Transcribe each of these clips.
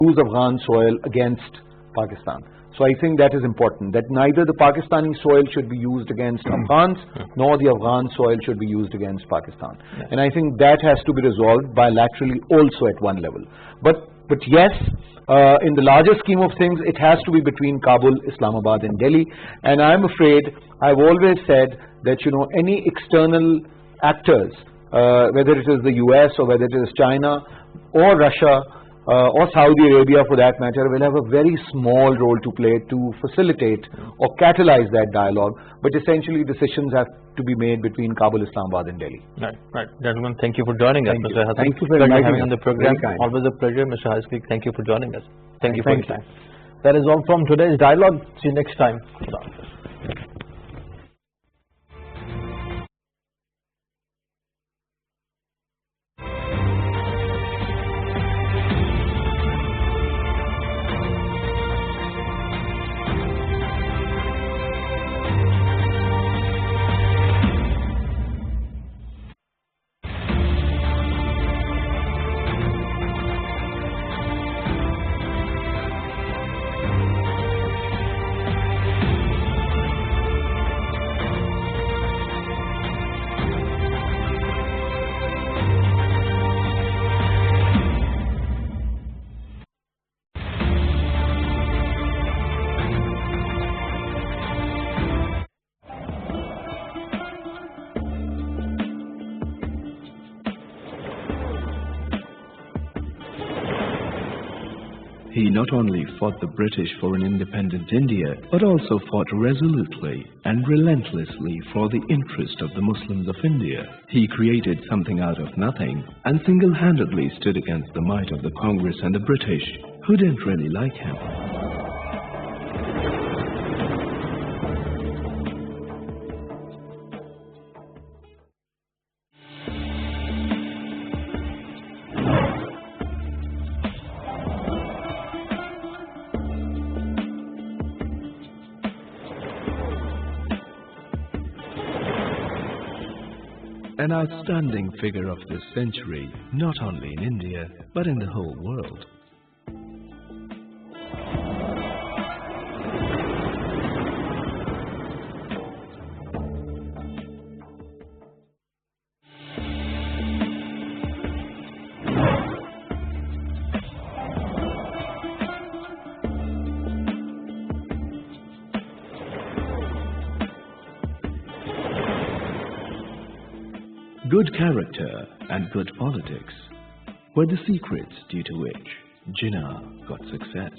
use Afghan soil against Pakistan. So I think that is important, that neither the Pakistani soil should be used against Afghans, nor the Afghan soil should be used against Pakistan. And I think that has to be resolved bilaterally also at one level. But yes, in the larger scheme of things, it has to be between Kabul, Islamabad and Delhi. And I'm afraid, I've always said that, you know, any external actors, whether it is the US or whether it is China or Russia, or Saudi Arabia for that matter, will have a very small role to play to facilitate or catalyze that dialogue. But essentially decisions have to be made between Kabul, Islamabad and Delhi. Right. Gentlemen, thank you for joining us. Mr. Hassan, thank you for having me on the program. Always a pleasure. Mr. Hassan, thank you for joining us. Thank you for your time. That is all from today's dialogue. See you next time. Khuda Hafiz. He not only fought the British for an independent India, but also fought resolutely and relentlessly for the interest of the Muslims of India. He created something out of nothing and single-handedly stood against the might of the Congress and the British, who didn't really like him. An outstanding figure of this century, not only in India, but in the whole world. Good character and good politics were the secrets due to which Jinnah got success.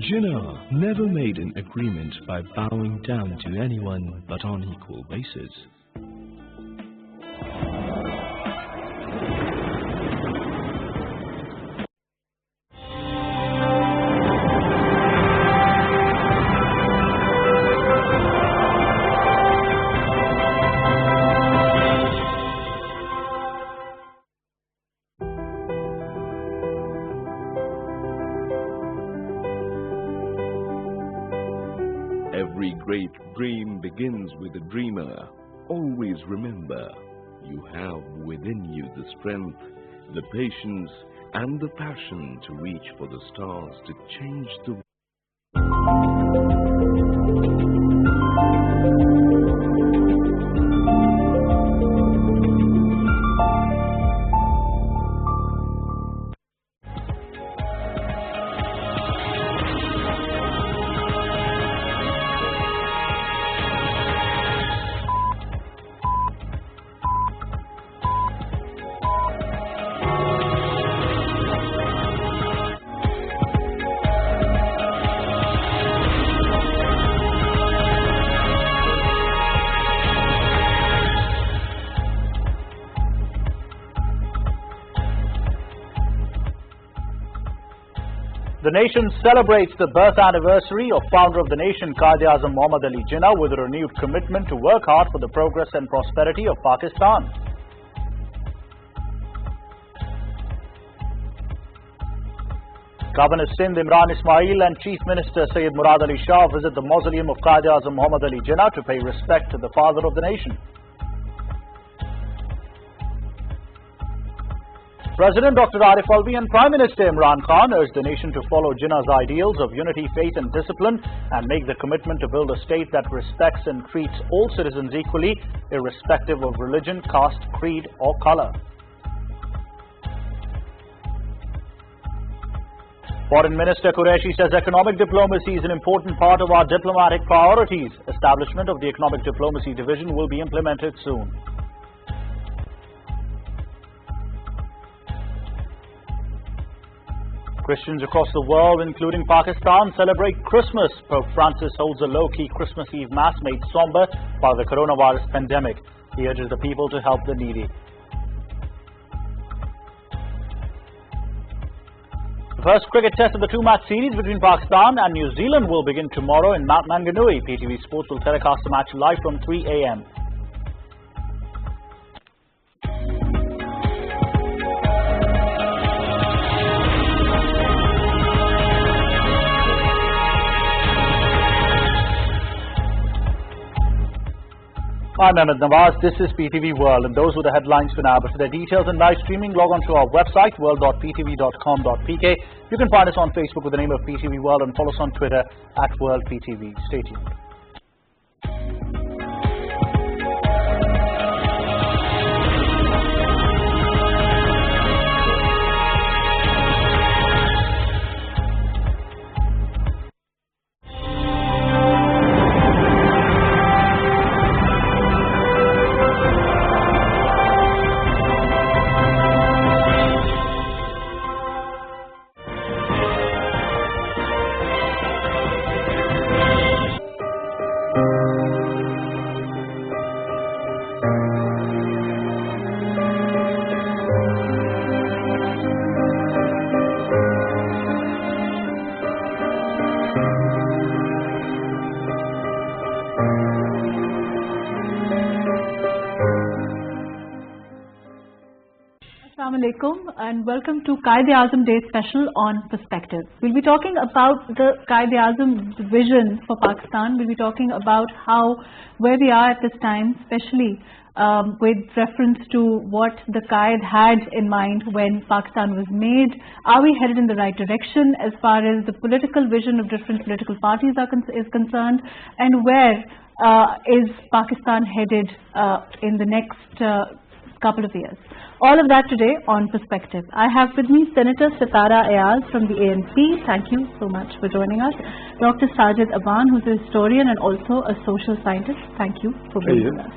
Jinnah never made an agreement by bowing down to anyone but on equal basis. Every great dream begins with a dreamer. Always remember, you have within you the strength, the patience, and the passion to reach for the stars, to change the world. The nation celebrates the birth anniversary of founder of the nation, Quaid-e-Azam Muhammad Ali Jinnah, with a renewed commitment to work hard for the progress and prosperity of Pakistan. Governor Sindh Imran Ismail and Chief Minister Sayyid Murad Ali Shah visit the mausoleum of Quaid-e-Azam Muhammad Ali Jinnah to pay respect to the father of the nation. President Dr. Arif Alvi and Prime Minister Imran Khan urged the nation to follow Jinnah's ideals of unity, faith and discipline and make the commitment to build a state that respects and treats all citizens equally, irrespective of religion, caste, creed or color. Foreign Minister Qureshi says economic diplomacy is an important part of our diplomatic priorities. Establishment of the Economic Diplomacy Division will be implemented soon. Christians across the world, including Pakistan, celebrate Christmas. Pope Francis holds a low-key Christmas Eve Mass made somber by the coronavirus pandemic. He urges the people to help the needy. The first cricket test of the two-match series between Pakistan and New Zealand will begin tomorrow in Mount Maunganui. PTV Sports will telecast the match live from 3 a.m. I'm Ahmed Nawaz. This is PTV World, and those were the headlines for now. But for the details and live streaming, log on to our website, world.ptv.com.pk. You can find us on Facebook with the name of PTV World and follow us on Twitter @WorldPTV. Stay tuned. And welcome to Quaid-e-Azam Day special on Perspective. We'll be talking about the Quaid-e-Azam vision for Pakistan. We'll be talking about where we are at this time, especially with reference to what the Quaid had in mind when Pakistan was made. Are we headed in the right direction as far as the political vision of different political parties is concerned? And where is Pakistan headed in the next couple of years? All of that today on Perspective. I have with me Senator Sitara Ayaz from the ANC. Thank you so much for joining us. Dr. Sajid Aban, who's a historian and also a social scientist. Thank you for being with us.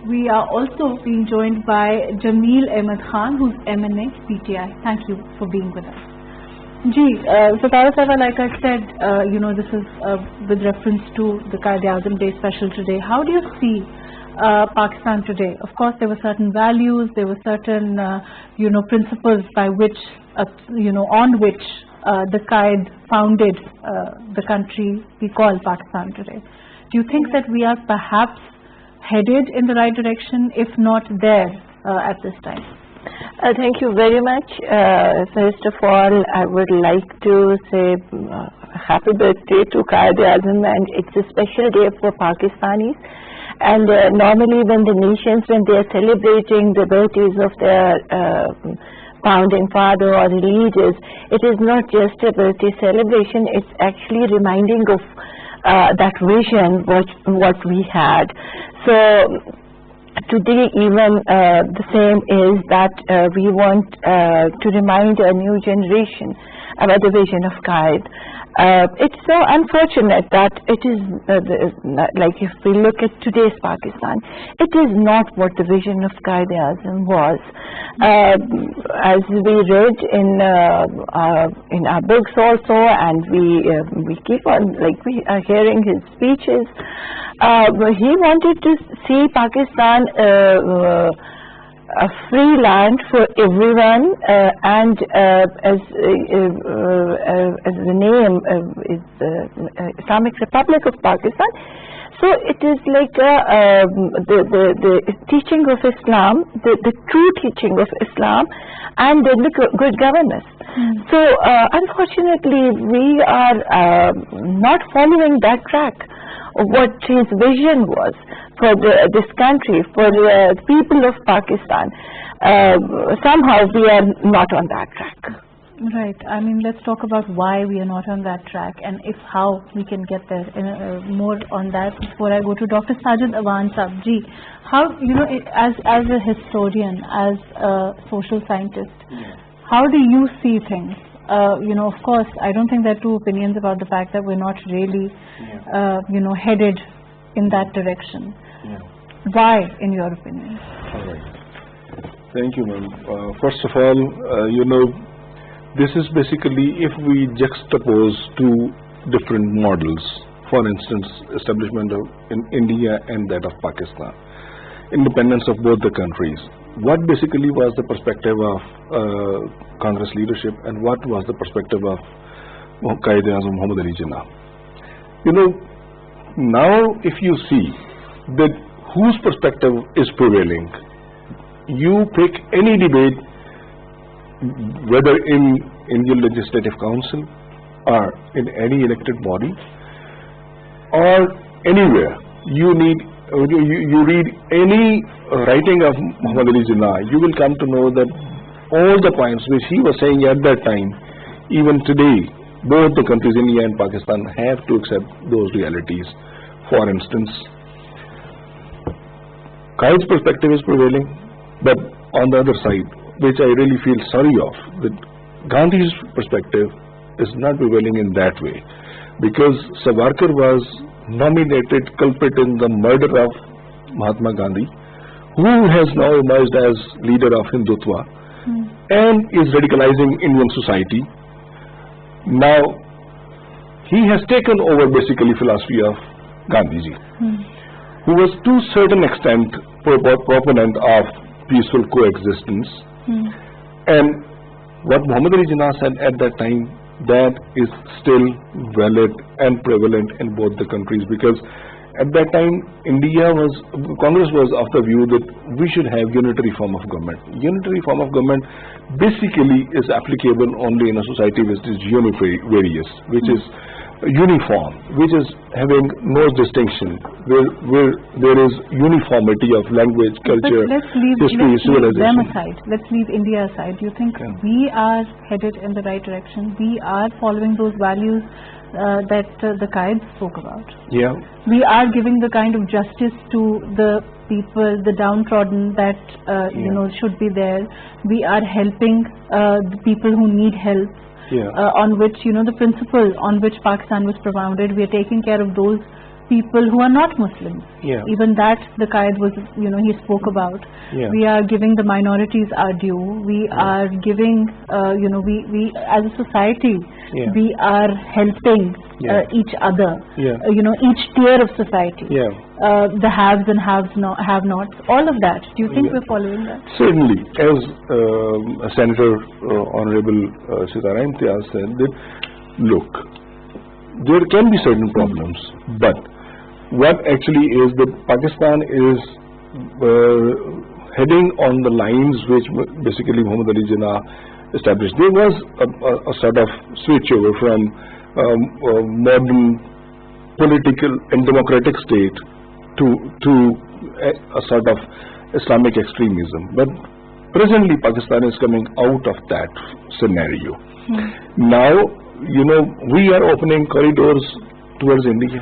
We are also being joined by Jameel Ahmed Khan, who's MNA PTI. Thank you for being with us. Sitara Sahaba, like I said, this is with reference to the Quaid-e-Azam Day special today. How do you see Pakistan today? Of course, there were certain values, there were certain, principles by which, on which the Quaid founded the country we call Pakistan today. Do you think that we are perhaps headed in the right direction, if not there, at this time? Thank you very much. First of all, I would like to say happy birthday to Quaid-e-Azam, and it's a special day for Pakistanis. And normally when they are celebrating the birthdays of their founding father or leaders, it is not just a birthday celebration, it's actually reminding of that vision what we had. So today even the same is that we want to remind a new generation about the vision of Quaid. It's so unfortunate that it is like if we look at today's Pakistan, it is not what the vision of Quaid-e-Azam was. As we read in our books also, and we keep on, like, we are hearing his speeches. He wanted to see Pakistan a free land for everyone, and as the name is Islamic Republic of Pakistan. So it is like the teaching of Islam, the true teaching of Islam, and then the good governance. So unfortunately, we are not following that track of what his vision was for this country, for the people of Pakistan. Somehow we are not on that track. Right. I mean, let's talk about why we are not on that track, and how we can get there. More on that before I go to Dr. Sajid Awan Saab ji. How, as a historian, as a social scientist, how do you see things? Of course, I don't think there are two opinions about the fact that we're not really, headed in that direction. Why, in your opinion? All right. Thank you, ma'am. First of all, this is basically if we juxtapose two different models, for instance, establishment in India and that of Pakistan, independence of both the countries. What basically was the perspective of Congress leadership, and what was the perspective of Quaid-e-Azam Muhammad Ali Jinnah? Now if you see that whose perspective is prevailing, you pick any debate, whether in Indian Legislative Council or in any elected body or anywhere, you read any writing of Muhammad Ali Jinnah, you will come to know that all the points which he was saying at that time, even today, both the countries, India and Pakistan, have to accept those realities. For instance, Qaid's perspective is prevailing, but on the other side, which I really feel sorry of, that Gandhi's perspective is not prevailing in that way, because Savarkar was nominated culprit in the murder of Mahatma Gandhi, who has now emerged as leader of Hindutva and is radicalizing Indian society. Now he has taken over basically philosophy of Gandhiji, who was to a certain extent proponent of peaceful coexistence. And what Muhammad Ali Jinnah said at that time, that is still valid and prevalent in both the countries, because at that time Congress was of the view that we should have unitary form of government. Unitary form of government basically is applicable only in a society which is univarious, which is uniform, which is having no distinction, where there is uniformity of language, culture, history, civilization. Them aside. Let's leave India aside. Do you think we are headed in the right direction? We are following those values that the Qaid spoke about? Yeah. We are giving the kind of justice to the people, the downtrodden that should be there. We are helping the people who need help. On which, the principle on which Pakistan was propounded, we are taking care of those people who are not Muslims. Even that the Qaid was, he spoke about. We are giving the minorities our due. We are giving, we as a society, we are helping each other, each tier of society. The haves and have-nots, all of that. Do you think we're following that? Certainly. As Senator Honorable Sitara Imtiaz said, that look, there can be certain problems, but what actually is that Pakistan is heading on the lines which basically Muhammad Ali Jinnah established. There was a sort of switchover from modern political and democratic state to a sort of Islamic extremism. But presently Pakistan is coming out of that scenario. Now, we are opening corridors towards India.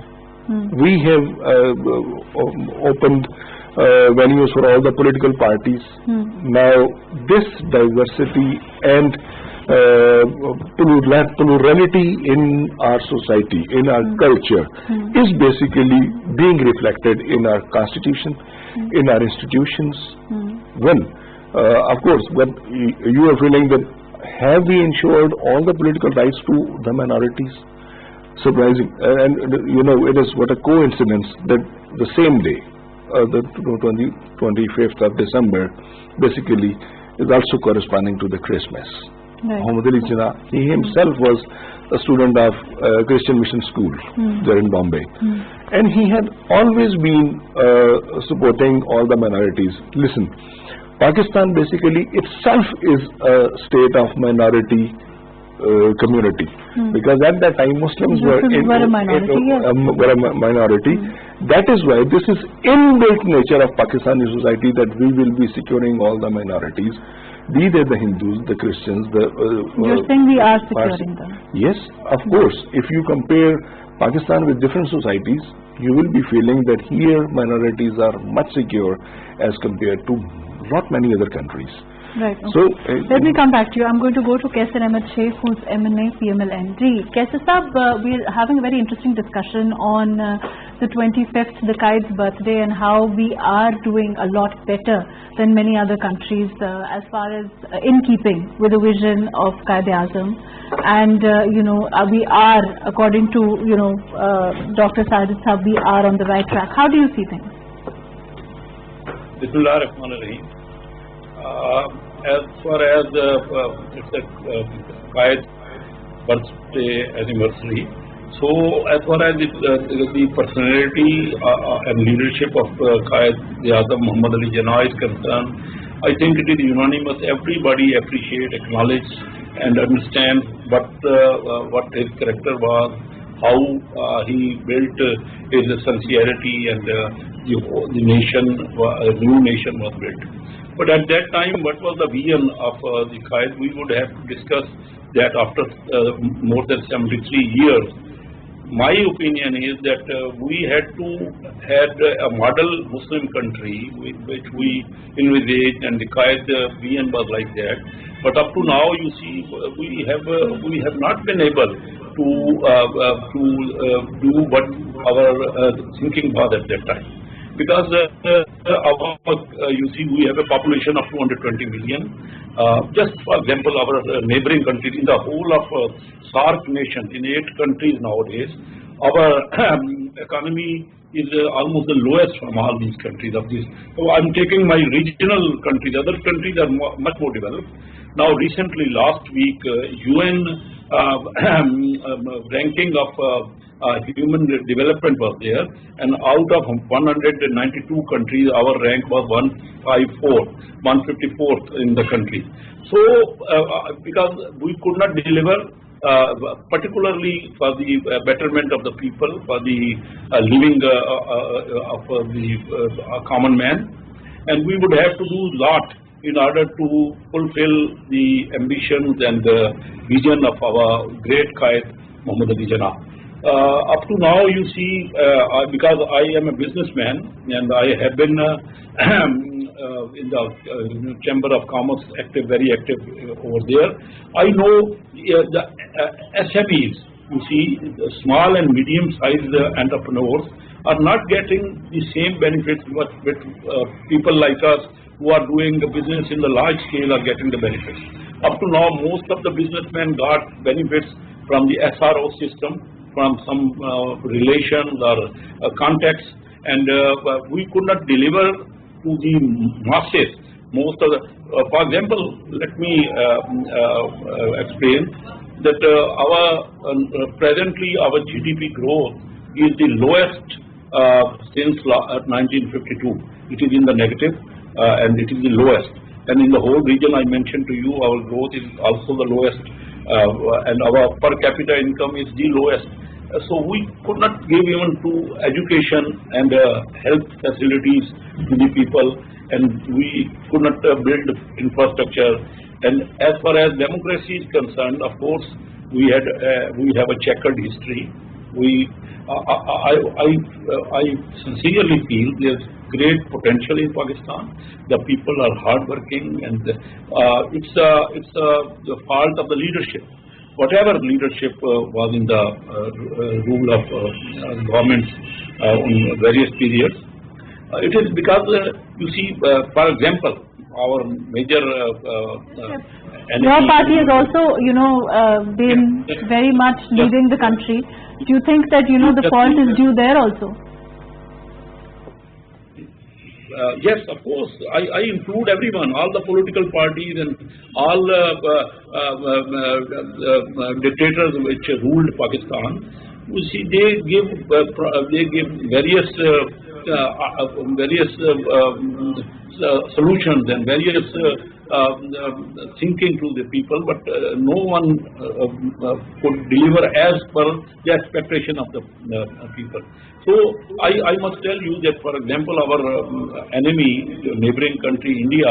We have opened venues for all the political parties. Now, this diversity and plurality in our society, in our culture, is basically being reflected in our constitution, in our institutions. When, of course, when you are feeling that, have we ensured all the political rights to the minorities? Surprising. And it is what a coincidence that the same day the 25th of December basically is also corresponding to the Christmas. Right. Muhammad Ali Jinnah, he himself was a student of Christian Mission School there in Bombay. And he had always been supporting all the minorities. Listen, Pakistan basically itself is a state of minority community, because at that time Muslims were a minority. That is why this is inbuilt nature of Pakistani society, that we will be securing all the minorities, be they the Hindus, the Christians, the you're saying we are securing them? Yes, of course. If you compare Pakistan with different societies, you will be feeling that here minorities are much secure as compared to not many other countries. Right. Okay. So let me come back to you. I'm going to go to Kaisar Ahmed Sheikh, who's MNA PML ND. Kaisar Sahab, we're having a very interesting discussion on the 25th, the Qaid's birthday, and how we are doing a lot better than many other countries as far as in keeping with the vision of Qaid-e-Azam. And we are, according to Dr. Sajid Sahab, we are on the right track. How do you see things? Bismillahirrahmanirrahim. As far as it's a Qaid's birthday anniversary, so as far as the personality and leadership of Qaid-e-Azam Muhammad Ali Jinnah is concerned, I think it is unanimous. Everybody appreciate, acknowledge and understand what his character was, how he built his sincerity, and the nation, a new nation was built. But at that time, what was the vision of the Qaid? We would have discussed that after more than 73 years. My opinion is that we had a model Muslim country which we envisaged, and the Qaid vision was like that. But up to now, you see, we have not been able to do what our thinking was at that time. Because you see, we have a population of 220 million. Just for example, our neighboring countries, in the whole of SAARC nation, in 8 countries nowadays, our economy is almost the lowest from all these countries. So I'm taking my regional countries. Other countries are much more developed. Now, recently, last week, UN ranking of human development was there, and out of 192 countries, our rank was 154th in the country. So, because we could not deliver, particularly for the betterment of the people, for the living of the common man, and we would have to do a lot in order to fulfill the ambitions and the vision of our great Qaid Muhammad Ali Jinnah. Up to now, you see, because I am a businessman and I have been in the Chamber of Commerce very active over there, I know the SMEs, you see, the small and medium-sized entrepreneurs are not getting the same benefits what people like us who are doing the business in the large scale are getting the benefits. Up to now, most of the businessmen got benefits from the SRO system, from some relations or contacts, and we could not deliver to the masses. Most of the, for example, let me explain that presently our GDP growth is the lowest since 1952. It is in the negative, and it is the lowest. And in the whole region I mentioned to you, our growth is also the lowest, and our per capita income is the lowest. So we could not give even to education and health facilities to the people, and we could not build infrastructure. And as far as democracy is concerned, of course, we have a checkered history. I sincerely feel there's great potential in Pakistan. The people are hardworking, and it's the fault of the leadership. Whatever leadership was in the rule of governments in various periods, it is because you see, for example, our major your party has also, been very much leading the country. Do you think that the fault is due there also? yes, of course, I include everyone, all the political parties and all dictators which ruled Pakistan. You see, they give various solutions and various thinking to the people, but no one could deliver as per the expectation of the people. So I must tell you that, for example, our enemy, the neighboring country India,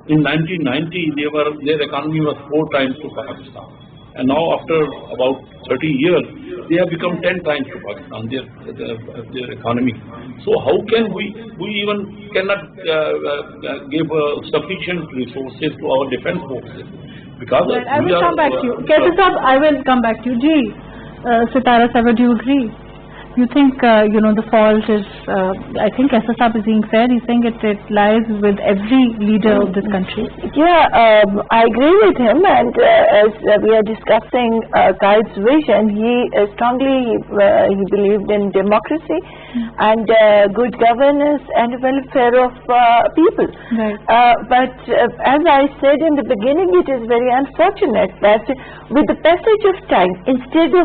in 1990 their economy was 4 times to Pakistan, and now after about 30 years they have become 10 times to Pakistan, their economy. So how can we even cannot give sufficient resources to our defense forces? Because right, I will come back to you. Kaisi Sahab, I will come back to you. Ji, Sitara Savar, do you agree? You think, the fault is, I think Kaisi Sahab is being fair. He's saying it lies with every leader of this country. Yeah, I agree with him, and as we are discussing Qaid's vision, he strongly he believed in democracy and good governance and welfare of people. Right. But as I said in the beginning, it is very unfortunate that with the passage of time, instead of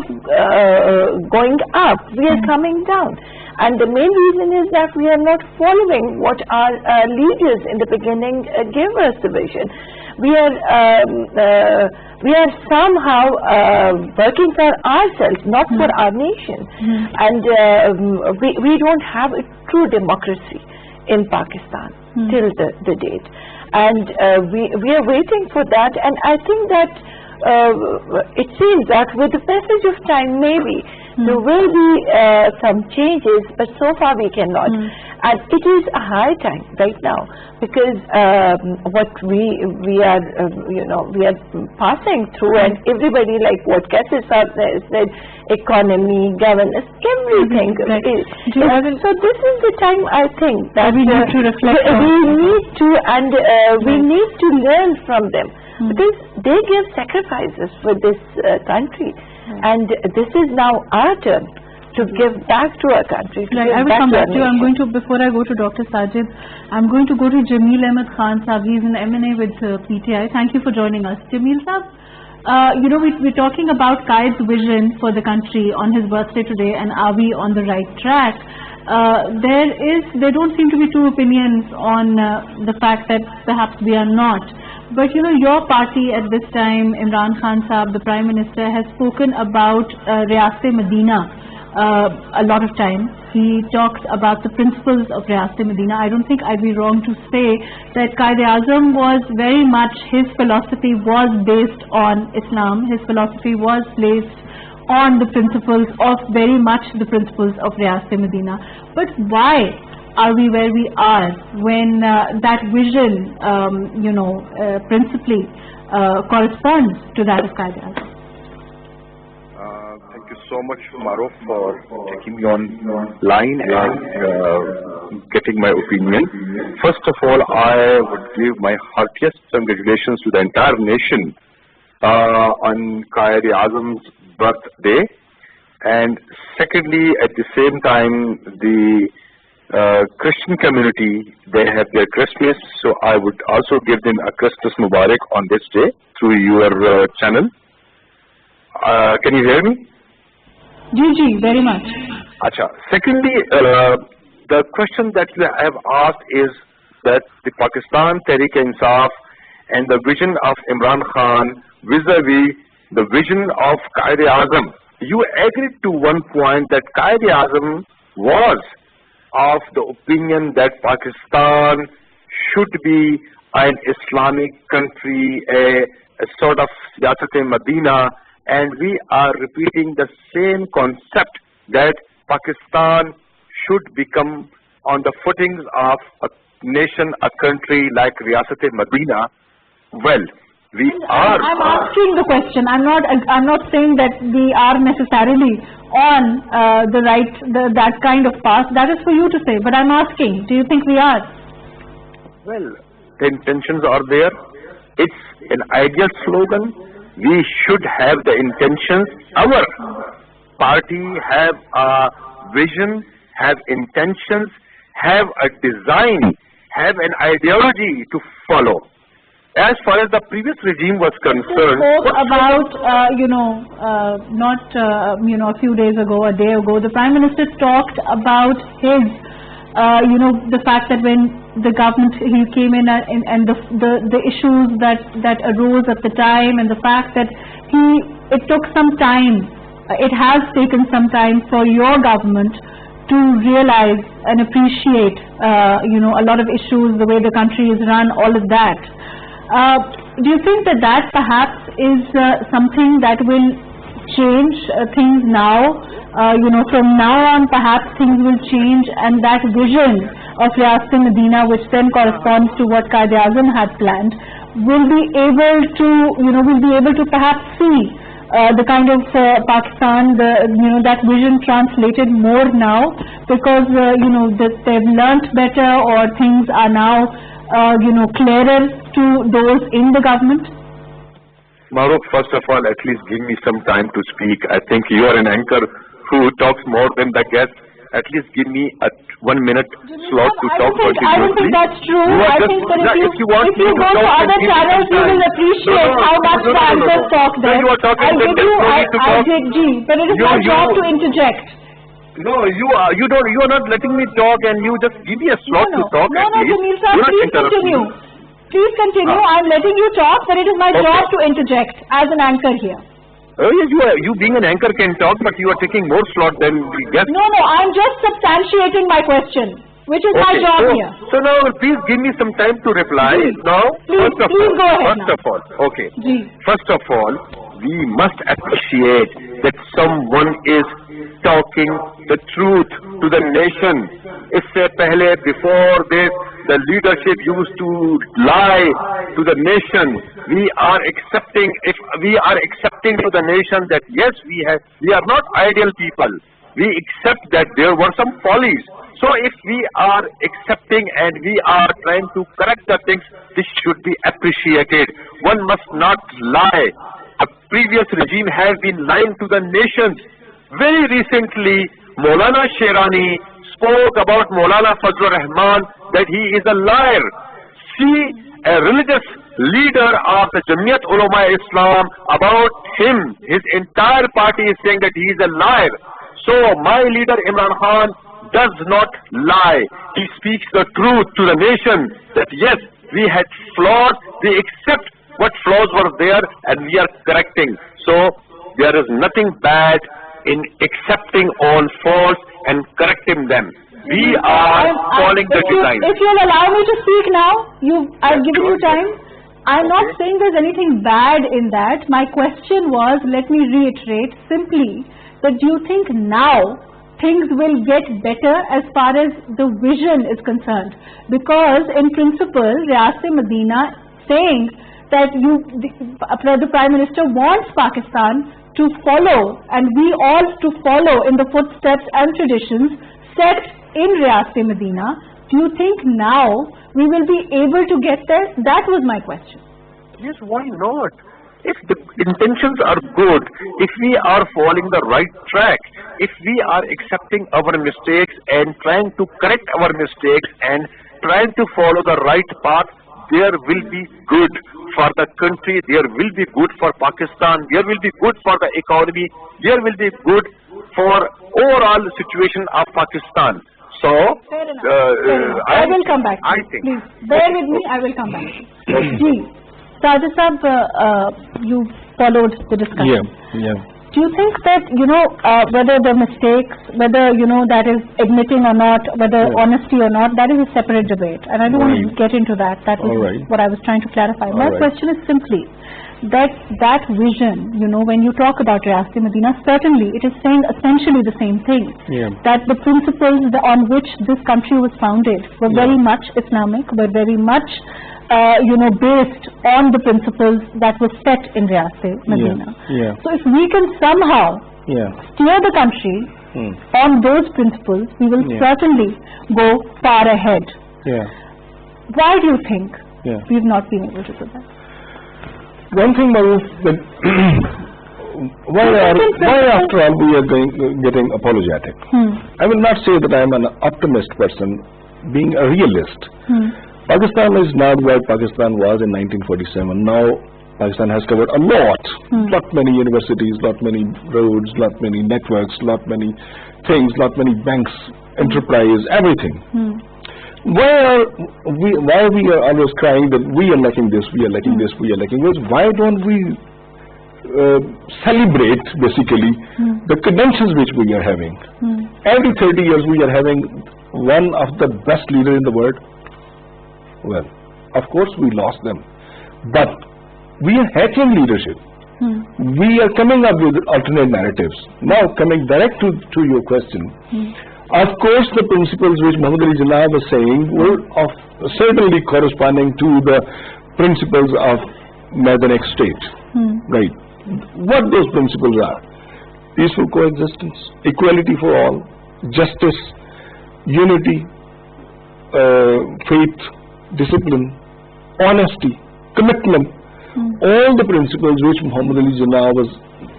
going up, we are coming down. And the main reason is that we are not following what our leaders in the beginning gave us the vision. We are somehow working for ourselves, not for our nation. And we don't have a true democracy in Pakistan till the date. And we are waiting for that. And I think that it seems that with the passage of time, maybe there will be some changes, but so far we cannot. And it is a high time right now, because what we are passing through, and everybody, like what Kaisi Sahab said, economy, governance, everything. So this is the time, I think, that we need to reflect on. We need to learn from them. Because they give sacrifices for this country, and this is now our turn to give back to our country. Right, I will come back to you. I'm going to, before I go to Dr. Sajid, I'm going to go to Jameel Ahmed Khan Sahab. He's an M&A with PTI. Thank you for joining us. Jameel Sahab, we're talking about Qaid's vision for the country on his birthday today, and are we on the right track? There don't seem to be two opinions on the fact that perhaps we are not. But your party at this time, Imran Khan Sahab, the Prime Minister, has spoken about Riyasat-e-Medina a lot of times. He talks about the principles of Riyasat-e-Medina. I don't think I'd be wrong to say that Qaid-e-Azam was very much, his philosophy was based on Islam. His philosophy was placed on the principles of, very much the principles of Riyasat-e-Medina. But why are we where we are when that vision, principally corresponds to that of Qaid-e-Azam? Thank you so much, Mahrukh, for taking me on line and getting my opinion. First of all, I would give my heartiest congratulations to the entire nation on Qaid-e-Azam's birthday. And secondly, at the same time, the Christian community, they have their Christmas, so I would also give them a Christmas Mubarak on this day through your channel. Can you hear me? Ji, very much. Acha. Secondly, the question that you have asked is that the Pakistan Tehreek-e-Insaf and the vision of Imran Khan vis-a-vis the vision of Qaid-e-Azam. You agreed to one point that Qaid-e-Azam was of the opinion that Pakistan should be an Islamic country, a sort of Siyasat-e-Medina, and we are repeating the same concept that Pakistan should become on the footings of a nation, a country like Riyasat-e-Medina. Well, we are. I'm asking the question. I'm not saying that we are necessarily on that kind of path. That is for you to say. But I'm asking, do you think we are? Well, the intentions are there. It's an ideal slogan. We should have the intentions. Our party have a vision, have intentions, have a design have an ideology to follow. As far as the previous regime was concerned, spoke about, not, a few days ago, a day ago, the Prime Minister talked about his, the fact that when the government, he came in and the issues that arose at the time, and the fact that it took some time, it has taken some time for your government to realize and appreciate, a lot of issues, the way the country is run, all of that. Do you think that perhaps is something that will change things now? From now on, perhaps things will change, and that vision of Riyasat-e-Medina, which then corresponds to what Quaid-e-Azam had planned, will be able to perhaps see the kind of Pakistan, that vision translated more now, because that they've learnt better, or things are now clearer to those in the government? Mahrukh, first of all, at least give me some time to speak. I think you are an anchor who talks more than the guest. At least give me a 1 minute slot to talk continuously. I don't think that's true. I think that if you go to other channels, you will appreciate how much the anchors talk there. I take G, but it is my job to interject. No, you are not letting me talk, and you just give me a slot to talk. No, Jamil sir, please continue. Please continue. I'm letting you talk, but it is my job to interject as an anchor here. Oh yes, you being an anchor can talk, but you are taking more slot than the guest. No, I'm just substantiating my question, which is my job here. So now, please give me some time to reply. Now, please go ahead. First of all, we must appreciate that someone is talking the truth to the nation. Before this, the leadership used to lie to the nation. We are accepting to the nation that yes, we are not ideal people. We accept that there were some follies. So if we are accepting and we are trying to correct the things, this should be appreciated. One must not lie. The previous regime has been lying to the nations. Very recently, Maulana Sherani spoke about Maulana Fazlur Rahman that he is a liar. See, a religious leader of the Jamiyat Ulama Islam, about him, his entire party is saying that he is a liar. So my leader Imran Khan does not lie. He speaks the truth to the nation that yes, we had flaws, we accept what flaws were there and we are correcting. So there is nothing bad in accepting all faults and correcting them. We are following the design. If you'll allow me to speak now, I've given you time. I'm not saying there's anything bad in that. My question was, let me reiterate simply, that do you think now things will get better as far as the vision is concerned? Because in principle, Riyasat-e-Medina saying that the Prime Minister wants Pakistan to follow, and we all to follow in the footsteps and traditions set in Riyasat-e-Medina. Do you think now we will be able to get there? That was my question. Yes, why not? If the intentions are good, if we are following the right track, if we are accepting our mistakes and trying to correct our mistakes and trying to follow the right path, there will be good for the country, there will be good for Pakistan, there will be good for the economy, there will be good for overall situation of Pakistan. So, fair enough. I will come back. Please, bear with me, I will come back. Sajid Sahab, you followed the discussion. Yeah. Do you think that, whether the mistakes, whether, that is admitting or not, whether honesty or not, that is a separate debate. And I don't want to get into that. That was what I was trying to clarify. My question is simply that vision, when you talk about Riyasat-e-Medina, certainly it is saying essentially the same thing. Yeah. That the principles on which this country was founded were very much Islamic, were very much based on the principles that were set in Riyasat-e-Medina. Yeah. So if we can somehow steer the country on those principles, we will certainly go far ahead. Yeah. Why do you think we've not been able to do that? One thing, why after all we are getting apologetic? I will not say that I am an optimist person, being a realist. Pakistan is not what Pakistan was in 1947. Now Pakistan has covered a lot, lot many universities, lot many roads, lot many networks, lot many things, lot many banks, enterprise, everything. Why we are always crying that we are lacking this, we are lacking this, we are lacking this? Why don't we celebrate basically the credentials which we are having? Every 30 years we are having one of the best leaders in the world. Well, of course we lost them, but we are hacking leadership. We are coming up with alternate narratives. Now coming direct to your question, of course the principles which Muhammad Ali Jinnah was saying were certainly corresponding to the principles of Madanic state. Right. What those principles are: peaceful coexistence, equality for all, justice, unity, faith, discipline, honesty, commitment, all the principles which Muhammad Ali Jinnah was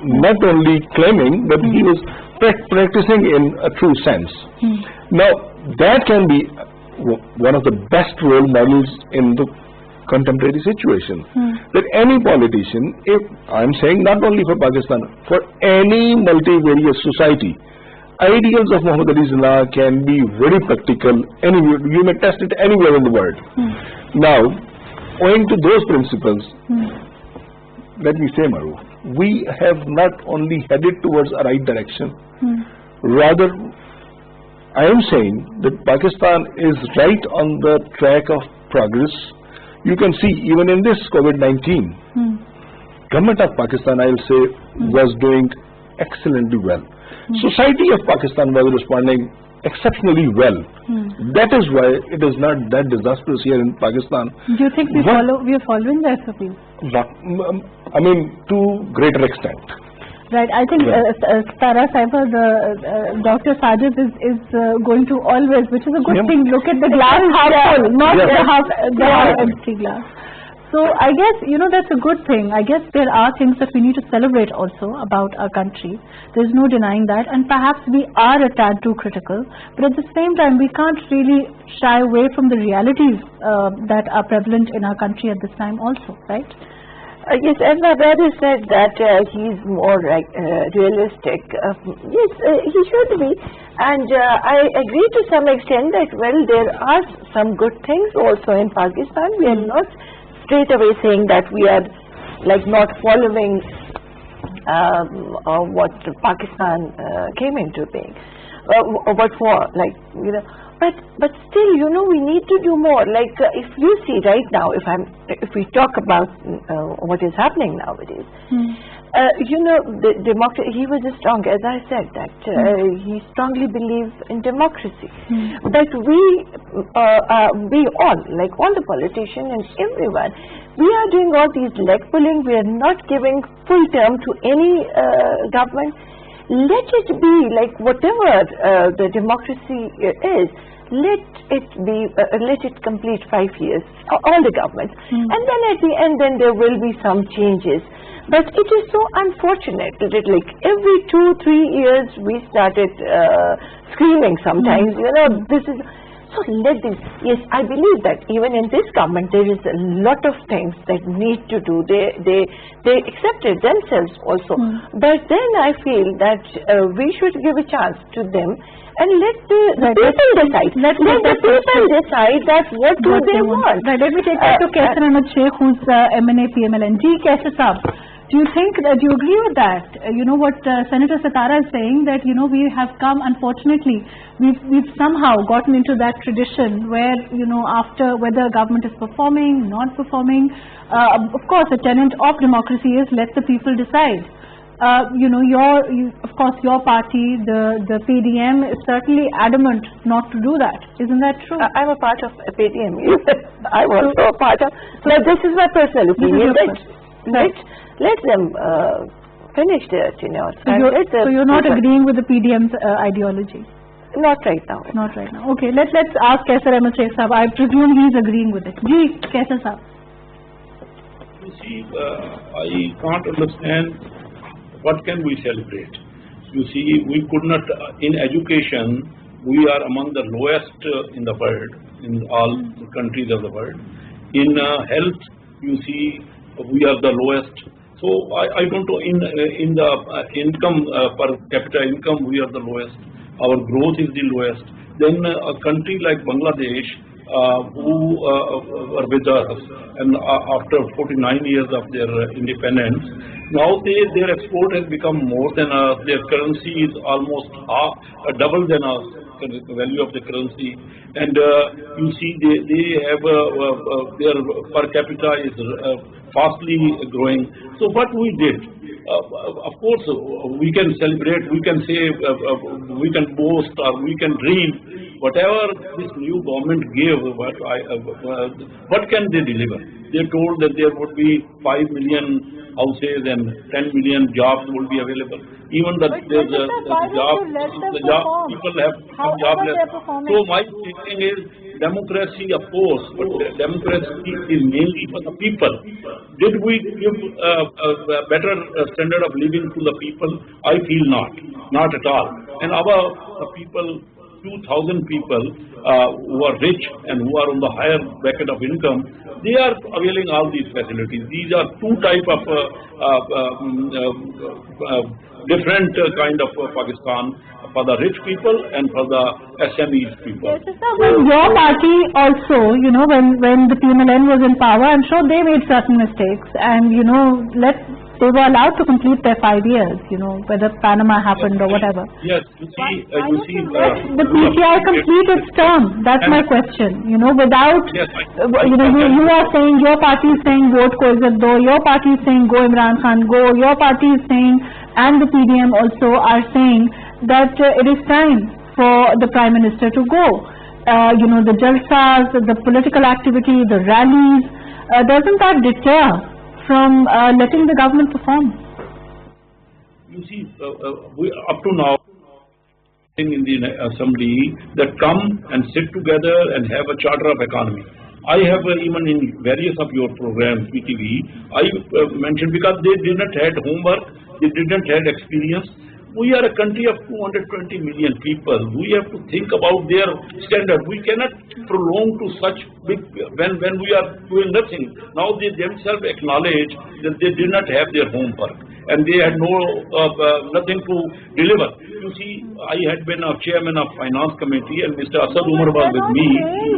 not only claiming, but he was practicing in a true sense. Now, that can be one of the best role models in the contemporary situation. That any politician, if I'm saying not only for Pakistan, for any multivariate society, ideals of Muhammad Ali Jinnah can be very practical anywhere. You may test it anywhere in the world. Now, owing to those principles, let me say, Mahrukh, we have not only headed towards a right direction, rather I am saying that Pakistan is right on the track of progress. You can see even in this COVID-19, government of Pakistan, I will say, was doing excellently well. Society of Pakistan was responding exceptionally well. That is why it is not that disastrous here in Pakistan. Do you think we are following the SOPs? I mean, to greater extent. Right. I think Tara Saiba, the Dr. Sajid is going to always, which is a good thing, look at the glass half full, not the half empty glass. So I guess, that's a good thing. I guess there are things that we need to celebrate also about our country. There's no denying that. And perhaps we are a tad too critical. But at the same time, we can't really shy away from the realities that are prevalent in our country at this time also, right? Yes, as my brother said that he's more realistic. Yes, he should be. And I agree to some extent that, well, there are some good things also in Pakistan. We are not straight away saying that we are not following what Pakistan came into being, what for, but still, we need to do more. If you see right now, if we talk about what is happening nowadays, the democracy. He was strong, as I said, that he strongly believes in democracy. But we all, like all the politicians and everyone, we are doing all these leg pulling. We are not giving full term to any government. Let it be whatever the democracy is. Let it complete 5 years, all the governments, and then at the end, then there will be some changes. But it is so unfortunate that every 2-3 years we started screaming sometimes, this is, so let this, yes, I believe that even in this government there is a lot of things that need to do. They accepted themselves also. But then I feel that we should give a chance to them and let the people decide. Let the people decide that what do they want. Right, let me take that to Kaisar Ahmed Sheikh, who's MNA PMLN. Kaisar Saab, do you think that you agree with that? What Senator Satara is saying, that we have come, unfortunately, we've somehow gotten into that tradition where after whether government is performing, not performing, of course, a tenet of democracy is let the people decide. Of course, your party, the PDM, is certainly adamant not to do that. Isn't that true? I'm a part of PDM. I'm also a part of. But this is my personal opinion. Let them finish their tenure. So you're not agreeing with the PDM's ideology? Not right now. Not right now. Okay, let's ask Kaisar Ahmed Sheikh Sahab. I presume he's agreeing with it. Ji, Kaisar Sahab. You see, I can't understand what can we celebrate. You see, we could not, in education, we are among the lowest in the world, in all the countries of the world. In health, you see, we are the lowest. So I don't know, in the income, per capita income, we are the lowest. Our growth is the lowest. Then a country like Bangladesh, who were with us, and after 49 years of their independence, now their export has become more than us. Their currency is almost double than us, the value of the currency. And you see, they have their per capita is fastly growing. So what we did, of course, we can celebrate, we can say, we can boast, or we can dream. Whatever this new government gave, what can they deliver? They told that there would be 5 million houses and 10 million jobs will be available. Even that there's the job people have some job left. So my thinking is democracy, of course, but democracy is mainly for the people. Did we give a better standard of living to the people? I feel not at all. And our people, 2,000 people who are rich and who are on the higher bracket of income, they are availing all these facilities. These are two type of different kind of Pakistan, for the rich people and for the SMEs people. Yes, when your party also, when the PMLN was in power, I'm sure they made certain mistakes, and they were allowed to complete their 5 years, whether Panama happened or whatever. Yes, you see, the PTI complete its term. That's my question. Without, yes, you are saying, your party is saying vote ko izzat do, your party is saying go Imran Khan, go, your party is saying, and the PDM also are saying that it is time for the Prime Minister to go. The jalsas, the political activity, the rallies, doesn't that deter from letting the government perform? You see, we up to now in the assembly that come and sit together and have a charter of economy. I have even in various of your programs, PTV, I mentioned, because they did not have homework, they did not have experience. We are a country of 220 million people. We have to think about their standard. We cannot prolong to such big, when we are doing nothing. Now they themselves acknowledge that they did not have their homework and they had nothing to deliver. You see, I had been a chairman of finance committee and Mr. Asad Umar was with me.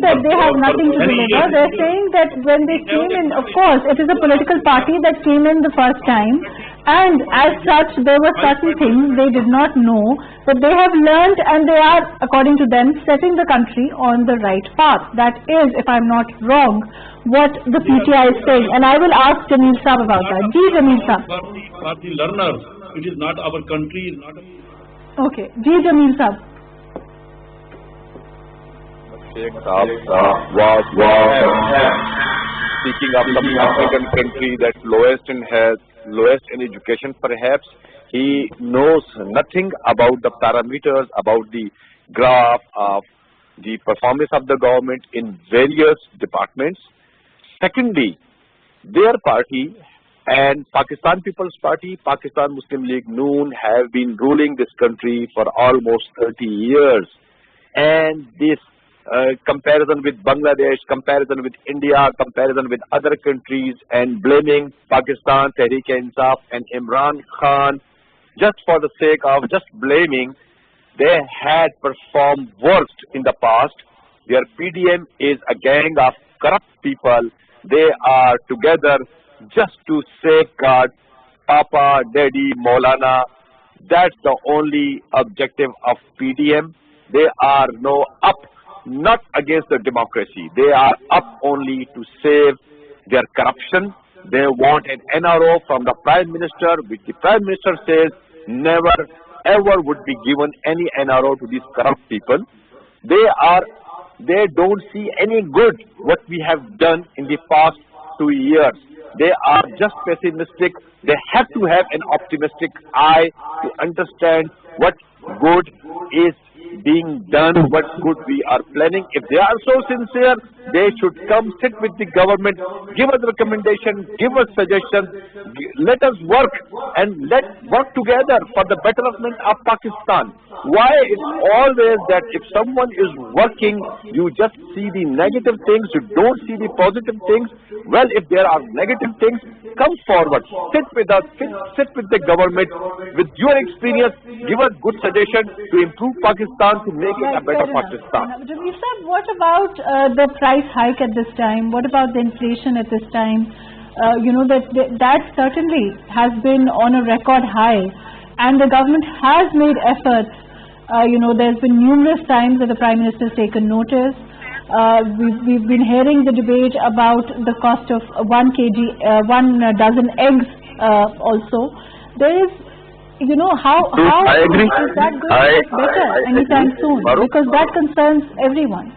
They're not saying that they have nothing to deliver. They're saying that when they came in, of course, it is a political party that came in the first time, and as such, there were certain things they did not know, but they have learned, and they are, according to them, setting the country on the right path. That is, if I'm not wrong, what the PTI is saying. And I will ask Jameel Saab about that. Ji, Jameel Saab. For the learners, it is not our country, is not a... Okay. Ji, Jameel Saab. Sheikh Saab was speaking of some African country that lowest in education perhaps. He knows nothing about the parameters, about the graph of the performance of the government in various departments. Secondly, their party and Pakistan People's Party, Pakistan Muslim League Noon have been ruling this country for almost 30 years. And this comparison with Bangladesh, comparison with India, comparison with other countries, and blaming Pakistan, Tehreek-e-Insaf and Imran Khan, just for the sake of just blaming, they had performed worst in the past. Their PDM is a gang of corrupt people. They are together just to safeguard Papa, Daddy, Maulana. That's the only objective of PDM. They are not against the democracy. They are up only to save their corruption. They want an NRO from the Prime Minister, which the Prime Minister says never ever would be given any NRO to these corrupt people. They don't see any good what we have done in the past 2 years. They are just pessimistic. They have to have an optimistic eye to understand what good is being done, what good we are planning. If they are so sincere, they should come sit with the government, give us recommendation, give us suggestions, let us work and let's work together for the betterment of Pakistan. Why it's always that if someone is working, you just see the negative things, you don't see the positive things. Well, if there are negative things, come forward, sit with us, sit with the government, with your experience, give us good suggestions to improve Pakistan, to make it a better Pakistan. Jamil sir, what about the price hike at this time? What about the inflation at this time? That certainly has been on a record high, and the government has made efforts. There's been numerous times that the Prime Minister has taken notice. We've been hearing the debate about the cost of 1 dozen eggs also. There is, how I agree. is that going to get better anytime soon? Because that concerns everyone.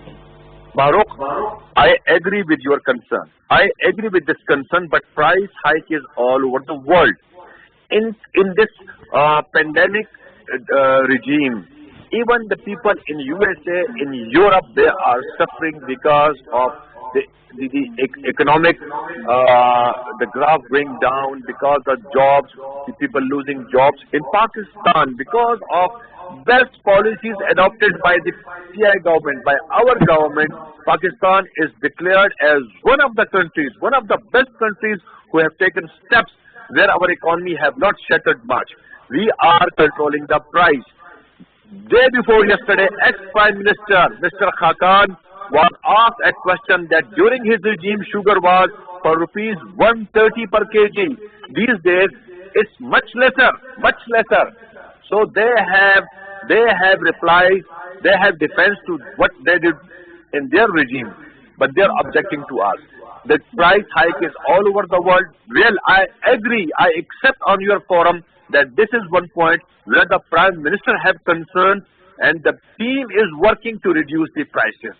Mahrukh, I agree with your concern. I agree with this concern, but price hike is all over the world. In this pandemic regime, even the people in USA, in Europe, they are suffering because of the economic, the graph going down, because of jobs, the people losing jobs. In Pakistan, because of best policies adopted by the PI government, by our government, Pakistan is declared as one of the countries, one of the best countries who have taken steps where our economy have not shattered much. We are controlling the price. Day before yesterday, ex-Prime Minister, Mr. Khakan, was asked a question that during his regime, sugar was for rupees 130 per kg. These days, it's much lesser, much lesser. So they have replied, they have defense to what they did in their regime, but they are objecting to us. The price hike is all over the world. Well, I agree, I accept on your forum that this is one point where the Prime Minister have concerns and the team is working to reduce the prices.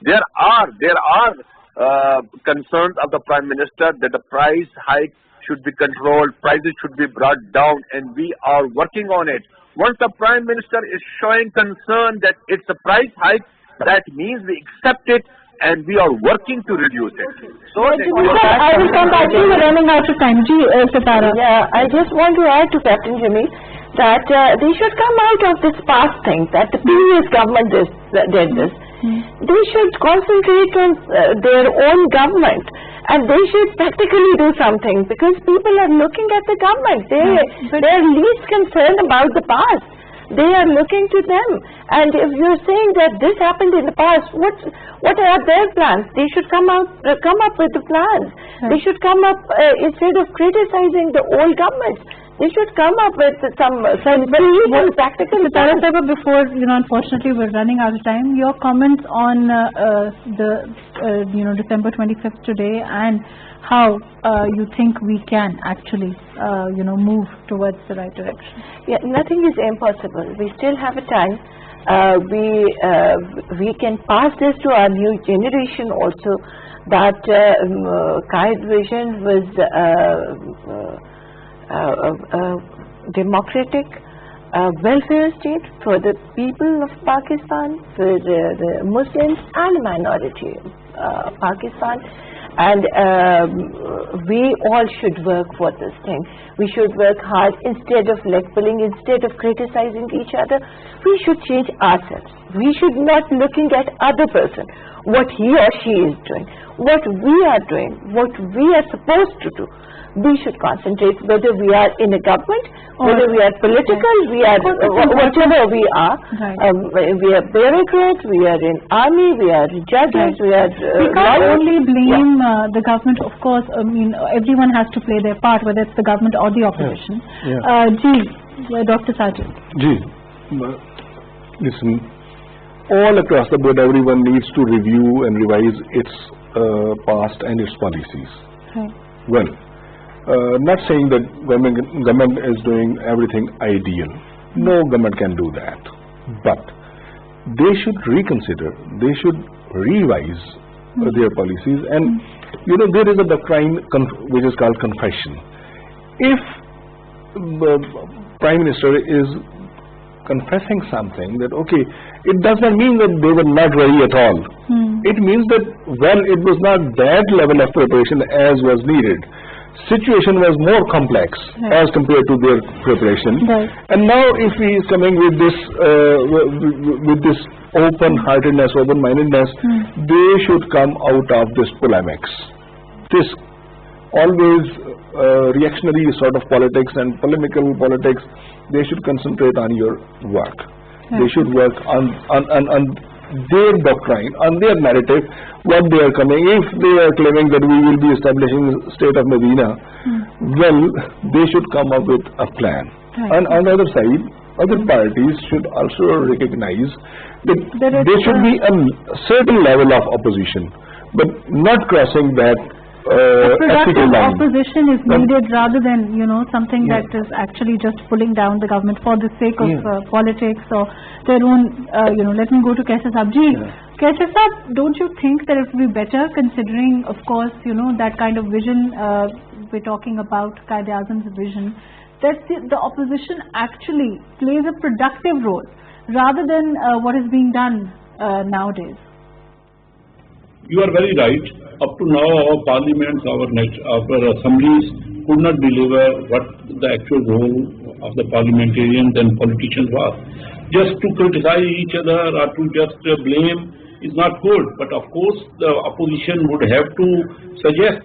There are concerns of the Prime Minister that the price hike should be controlled, prices should be brought down, and we are working on it. Once the Prime Minister is showing concern that it's a price hike, that means we accept it and we are working to reduce it. So I will come back to you. We're running out of time. Yeah, I just want to add to Captain Jimmy that they should come out of this past thing that the previous government did this. They should concentrate on their own government, and they should practically do something, because people are looking at the government. They're least concerned about the past. They are looking to them. And if you're saying that this happened in the past, what are their plans? They should come up with the plans. They should come up, instead of criticizing the old governments, they should come up with some very practical plans. Before, unfortunately we're running out of time, your comments on December 25th today, and how you think we can actually move towards the right direction. Yeah, nothing is impossible. We still have a time. We can pass this to our new generation also, that Qaid vision was democratic welfare state for the people of Pakistan, for the Muslims and minority Pakistan. And we all should work for this thing. We should work hard instead of leg pulling, instead of criticizing each other. We should change ourselves. We should not looking at other person, what he or she is doing, what we are doing, what we are supposed to do. We should concentrate whether we are in a government, whether we are political, we are whatever we are. We are bureaucrats, we are in army, we are judges, we are. We can't only blame the government. Of course, I mean everyone has to play their part, whether it's the government or the opposition. Dr. Sajid. Listen, all across the board, everyone needs to review and revise its past and its policies. Well. Not saying that government is doing everything ideal. No government can do that. But they should reconsider, they should revise their policies. And there is a doctrine which is called confession. If the Prime Minister is confessing something that, okay, it does not mean that they were not ready at all. It means that, well, it was not that level of preparation as was needed. Situation was more complex as compared to their preparation. And now if he is coming with this open-heartedness, open-mindedness, they should come out of this polemics. This always reactionary sort of politics and polemical politics, they should concentrate on your work. They should work on their doctrine, on their narrative, what they are coming. If they are claiming that we will be establishing the state of Medina, well, they should come up with a plan. And on the other side, other parties should also recognize that there should be a certain level of opposition, but not crossing that productive opposition is needed rather than, something that is actually just pulling down the government for the sake of politics or their own, let me go to Kaisar Saab. Kaisar Saab, don't you think that it would be better, considering, of course, that kind of vision, we're talking about Quaid-e-Azam's vision, that the opposition actually plays a productive role rather than what is being done nowadays? You are very right. Up to now, our parliaments, our assemblies could not deliver what the actual role of the parliamentarians and politicians was. Just to criticize each other or to just blame is not good. But of course, the opposition would have to suggest.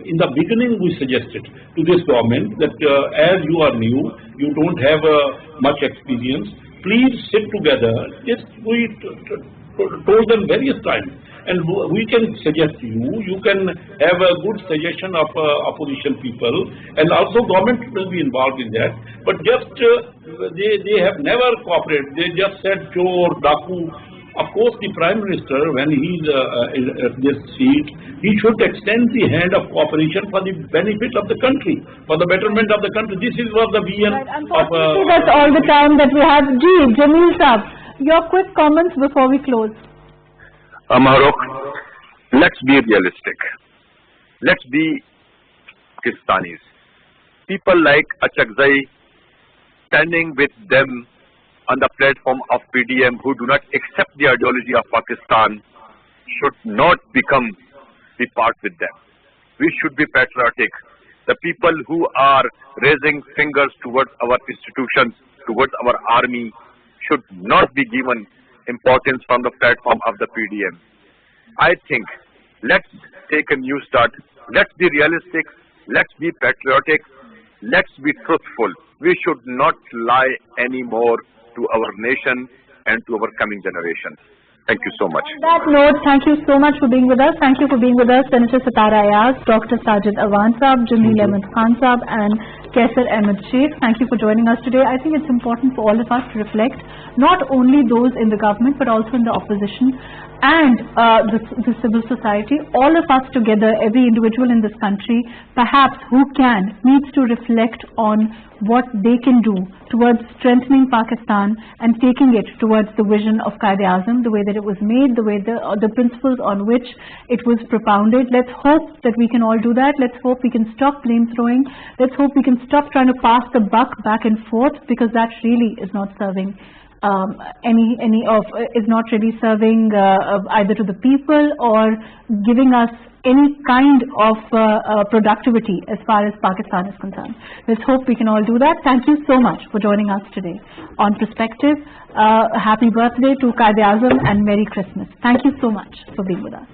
In the beginning, we suggested to this government that as you are new, you don't have much experience. Please sit together. Yes, we told them various times. And we can suggest you can have a good suggestion of opposition people, and also government will be involved in that. But just they have never cooperated. They just said chor, daku. Of course, the Prime Minister, when he's at this seat, he should extend the hand of cooperation for the benefit of the country, for the betterment of the country. This is what the vision of... that's all the time that we have. Jamil Saab, your quick comments before we close. Mahrukh, let's be realistic. Let's be Pakistanis. People like Achakzai standing with them on the platform of PDM who do not accept the ideology of Pakistan should not become the part with them. We should be patriotic. The people who are raising fingers towards our institutions, towards our army, should not be given importance from the platform of the PDM. I think let's take a new start. Let's be realistic. Let's be patriotic. Let's be truthful. We should not lie anymore to our nation and to our coming generations. Thank you so much. On that note, thank you so much for being with us. Thank you for being with us, Senator Satara Ayaz, Dr. Sajid Awan Saab, Jamil Ahmed Khan Saab, and Kaisar Ahmed Sheikh. Thank you for joining us today. I think it's important for all of us to reflect, not only those in the government, but also in the opposition and the civil society. All of us together, every individual in this country, perhaps who can, needs to reflect on what they can do towards strengthening Pakistan and taking it towards the vision of Quaid-e-Azam, the way that it was made, the way the principles on which it was propounded. Let's hope that we can all do that. Let's hope we can stop blame throwing. Let's hope we can stop trying to pass the buck back and forth, because that really is not serving is not really serving either to the people or giving us any kind of productivity as far as Pakistan is concerned. Let's hope we can all do that. Thank you so much for joining us today on Perspective. Happy birthday to Quaid-e-Azam and Merry Christmas. Thank you so much for being with us.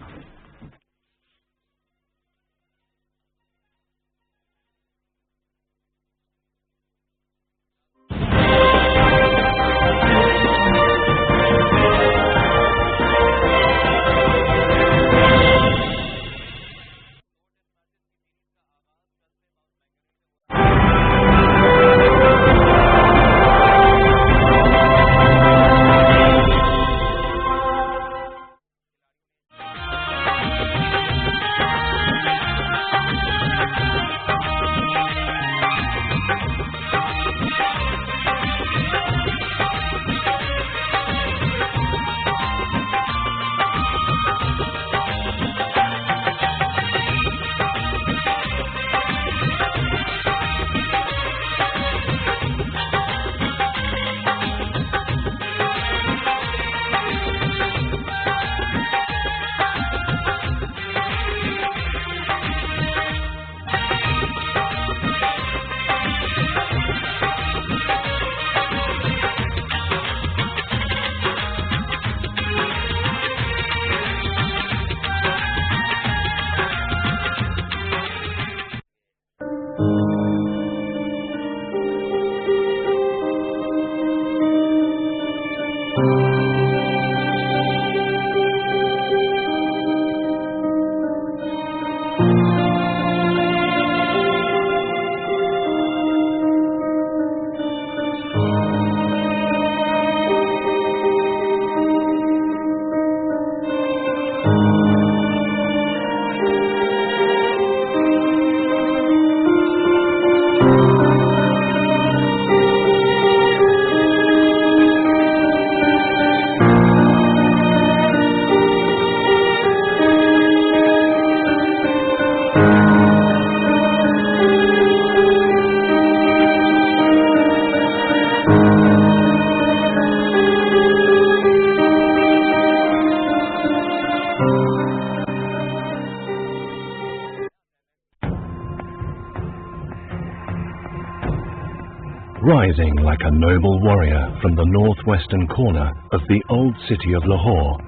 Rising like a noble warrior from the northwestern corner of the old city of Lahore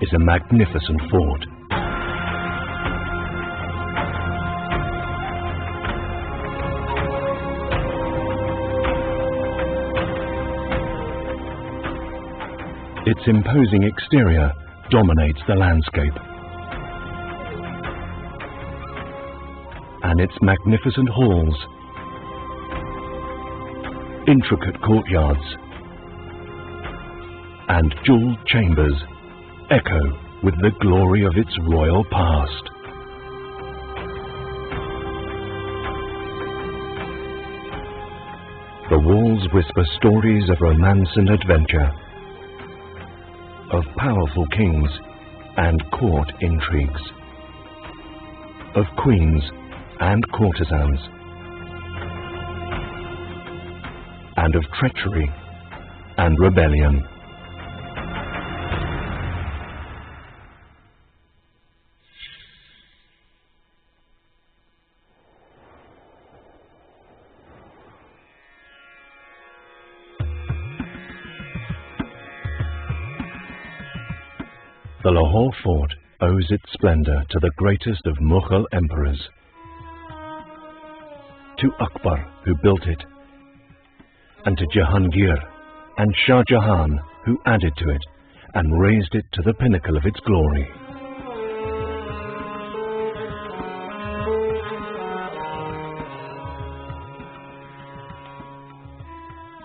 is a magnificent fort. Its imposing exterior dominates the landscape, and its magnificent halls, intricate courtyards, and jewelled chambers echo with the glory of its royal past. The walls whisper stories of romance and adventure, of powerful kings and court intrigues, of queens and courtesans, and of treachery and rebellion. The Lahore fort owes its splendor to the greatest of Mughal emperors, to Akbar, who built it, and to Jahangir and Shah Jahan, who added to it and raised it to the pinnacle of its glory.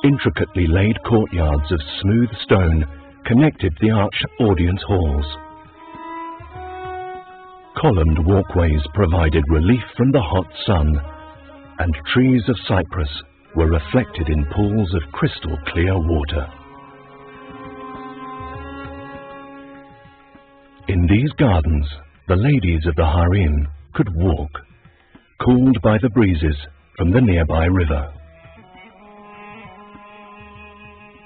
Intricately laid courtyards of smooth stone connected the arched audience halls. Columned walkways provided relief from the hot sun, and trees of cypress were reflected in pools of crystal clear water. In these gardens, the ladies of the harem could walk, cooled by the breezes from the nearby river.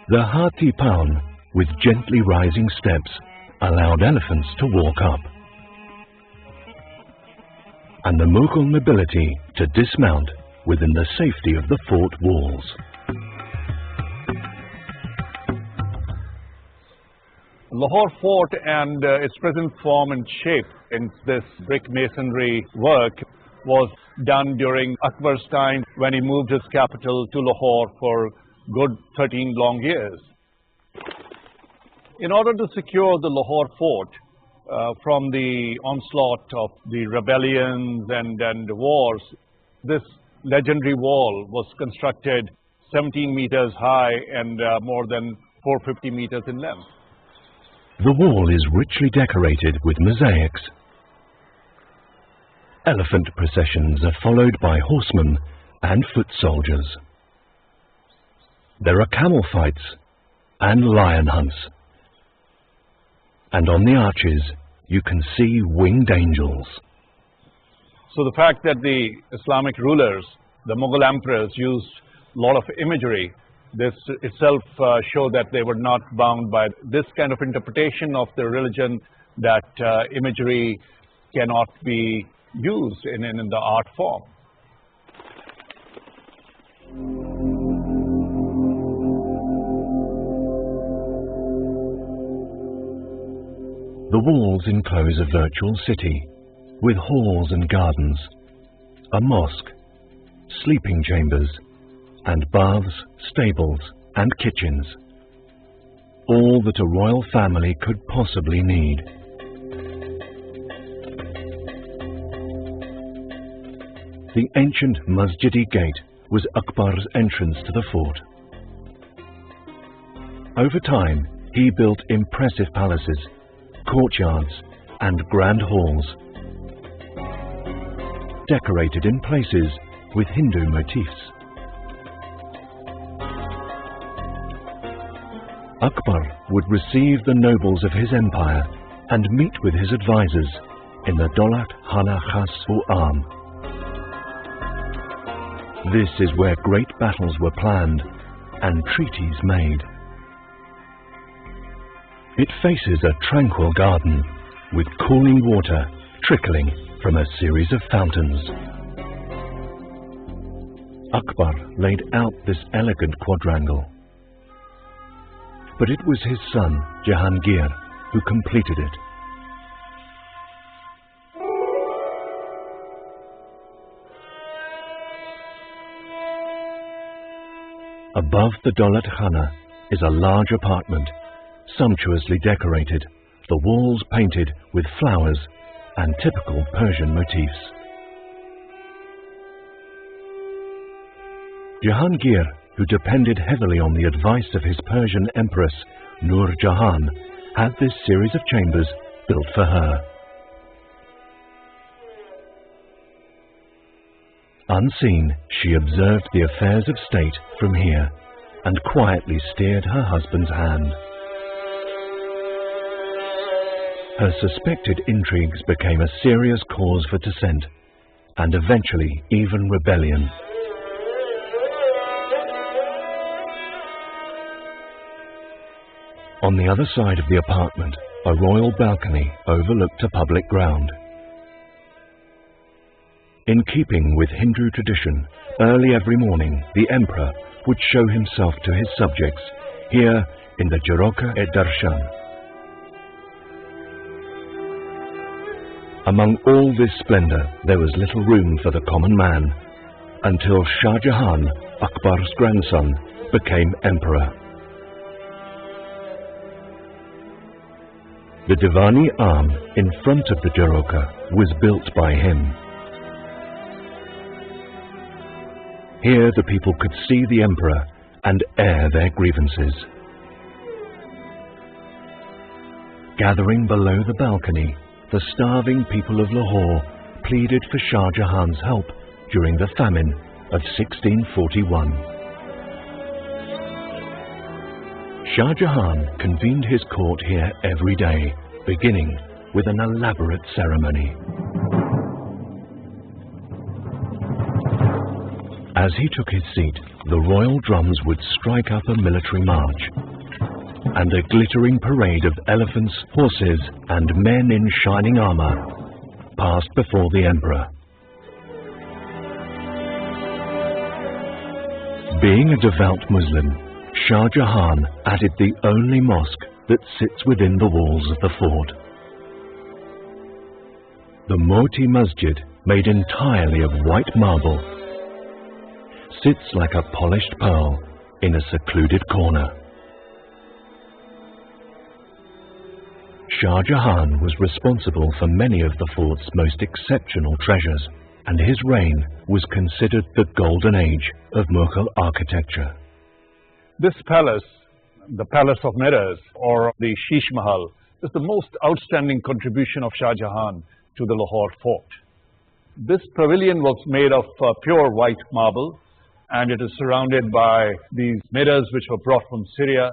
The Hati Paun, with gently rising steps, allowed elephants to walk up, and the Mughal nobility to dismount within the safety of the fort walls. Lahore Fort and its present form and shape in this brick masonry work was done during Akbar's time, when he moved his capital to Lahore for good 13 long years. In order to secure the Lahore fort from the onslaught of the rebellions and wars, this legendary wall was constructed 17 meters high and more than 450 meters in length. The wall is richly decorated with mosaics. Elephant processions are followed by horsemen and foot soldiers. There are camel fights and lion hunts. And on the arches, you can see winged angels. So the fact that the Islamic rulers, the Mughal emperors, used a lot of imagery, this itself showed that they were not bound by this kind of interpretation of the religion, that imagery cannot be used in the art form. The walls enclose a virtual city, with halls and gardens, a mosque, sleeping chambers, and baths, stables, and kitchens. All that a royal family could possibly need. The ancient Masjidi Gate was Akbar's entrance to the fort. Over time, he built impressive palaces, courtyards, and grand halls, decorated in places with Hindu motifs. Akbar would receive the nobles of his empire and meet with his advisors in the Daulat Khana Khas-u-Am. This is where great battles were planned and treaties made. It faces a tranquil garden with cooling water trickling from a series of fountains. Akbar laid out this elegant quadrangle. But it was his son, Jahangir, who completed it. Above the Daulat Khana is a large apartment, sumptuously decorated, the walls painted with flowers and typical Persian motifs. Jahangir, who depended heavily on the advice of his Persian empress, Nur Jahan, had this series of chambers built for her. Unseen, she observed the affairs of state from here and quietly steered her husband's hand. Her suspected intrigues became a serious cause for dissent and eventually even rebellion. On the other side of the apartment, a royal balcony overlooked a public ground. In keeping with Hindu tradition, early every morning the emperor would show himself to his subjects here in the Jharoka-e-Darshan. Among all this splendor, there was little room for the common man until Shah Jahan, Akbar's grandson, became emperor. The Divani arm in front of the Jharoka was built by him. Here the people could see the emperor and air their grievances. Gathering below the balcony, the starving people of Lahore pleaded for Shah Jahan's help during the famine of 1641. Shah Jahan convened his court here every day, beginning with an elaborate ceremony. As he took his seat, the royal drums would strike up a military march, and a glittering parade of elephants, horses, and men in shining armor passed before the emperor. Being a devout Muslim, Shah Jahan added the only mosque that sits within the walls of the fort. The Moti Masjid, made entirely of white marble, sits like a polished pearl in a secluded corner. Shah Jahan was responsible for many of the fort's most exceptional treasures, and his reign was considered the golden age of Mughal architecture. This palace, the Palace of Mirrors, or the Sheesh Mahal, is the most outstanding contribution of Shah Jahan to the Lahore fort. This pavilion was made of pure white marble, and it is surrounded by these mirrors which were brought from Syria,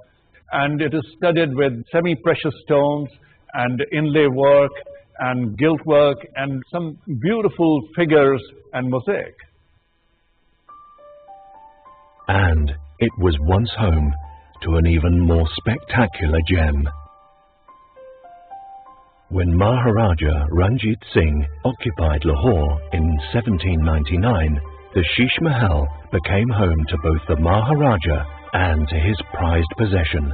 and it is studded with semi-precious stones and inlay work and gilt work and some beautiful figures and mosaic. And it was once home to an even more spectacular gem. When Maharaja Ranjit Singh occupied Lahore in 1799, the Sheesh Mahal became home to both the Maharaja and to his prized possession,